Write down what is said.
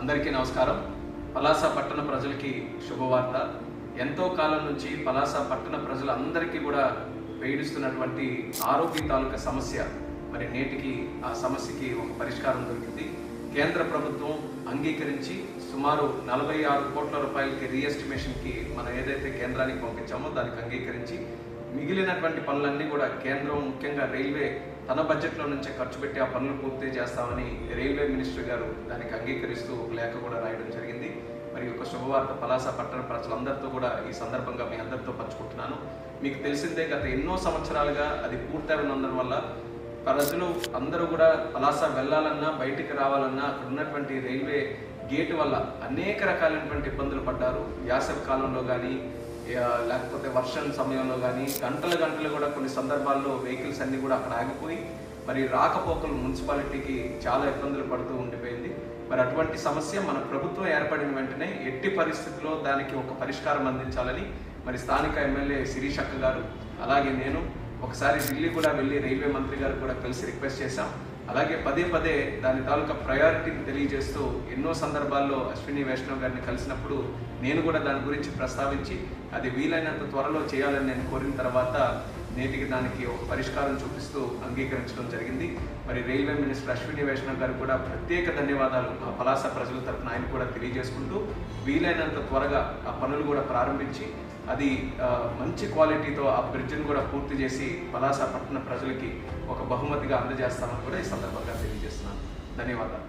అందరికీ నమస్కారం. పలాస పట్టణ ప్రజలకి శుభవార్త. ఎంతో కాలం నుంచి పలాస పట్టణ ప్రజలందరికీ కూడా వేధిస్తున్నటువంటి ఆరోగ్య తాలూకా సమస్య మరి నేటికి ఆ సమస్యకి ఒక పరిష్కారం దొరికింది. కేంద్ర ప్రభుత్వం అంగీకరించి సుమారు 46 కోట్ల రూపాయలకి రీఎస్టిమేషన్కి మనం ఏదైతే కేంద్రానికి పంపించామో దానికి అంగీకరించి మిగిలినటువంటి పనులన్నీ కూడా కేంద్రం ముఖ్యంగా రైల్వే తన బడ్జెట్లో నుంచే ఖర్చు పెట్టి ఆ పనులు పూర్తి చేస్తామని రైల్వే మినిస్టర్ గారు దానికి అంగీకరిస్తూ ఒక లేఖ కూడా రాయడం జరిగింది. మరి ఒక శుభవార్త పలాస పట్టణ ప్రజలందరితో కూడా ఈ సందర్భంగా మీ అందరితో పంచుకుంటున్నాను. మీకు తెలిసిందే, గత ఎన్నో సంవత్సరాలుగా అది పూర్తయినందువల్ల వల్ల ప్రజలు అందరూ కూడా పలాస వెళ్ళాలన్నా బయటికి రావాలన్నా అక్కడ ఉన్నటువంటి రైల్వే గేటు వల్ల అనేక రకాలైనటువంటి ఇబ్బందులు పడ్డారు. వేసవి కాలంలో కానీ లేకపోతే వర్షం సమయంలో కానీ గంటలు కూడా కొన్ని సందర్భాల్లో వెహికల్స్ అన్నీ కూడా అక్కడ ఆగిపోయి మరి రాకపోకలు మున్సిపాలిటీకి చాలా ఇబ్బందులు పడుతూ ఉండిపోయింది. మరి అటువంటి సమస్య మన ప్రభుత్వం ఏర్పడిన వెంటనే ఎట్టి పరిస్థితుల్లో దానికి ఒక పరిష్కారం అందించాలని మరి స్థానిక ఎమ్మెల్యే శిరీష్ అక్క గారు అలాగే నేను ఒకసారి ఢిల్లీ కూడా వెళ్ళి రైల్వే మంత్రి గారు కూడా కలిసి రిక్వెస్ట్ చేశాం. అలాగే పదే దాని తాలూకా ప్రయారిటీని తెలియజేస్తూ ఎన్నో సందర్భాల్లో అశ్విని వైష్ణవ్ గారిని కలిసినప్పుడు నేను కూడా దాని గురించి ప్రస్తావించి అది వీలైనంత త్వరలో చేయాలని నేను కోరిన తర్వాత నేటికి దానికి ఒక పరిష్కారం చూపిస్తూ అంగీకరించడం జరిగింది. మరి రైల్వే మినిస్టర్ అశ్విని వైష్ణవ్ గారు కూడా ప్రత్యేక ధన్యవాదాలు మా పలాస ప్రజల తరఫున ఆయన కూడా తెలియజేసుకుంటూ వీలైనంత త్వరగా ఆ పనులు కూడా ప్రారంభించి అది మంచి క్వాలిటీతో ఆ బ్రిడ్జ్ని కూడా పూర్తి చేసి పలాస పట్టణ ప్రజలకి ఒక బహుమతిగా అందజేస్తామని కూడా ఈ సందర్భంగా తెలియజేస్తున్నాను. ధన్యవాదాలు.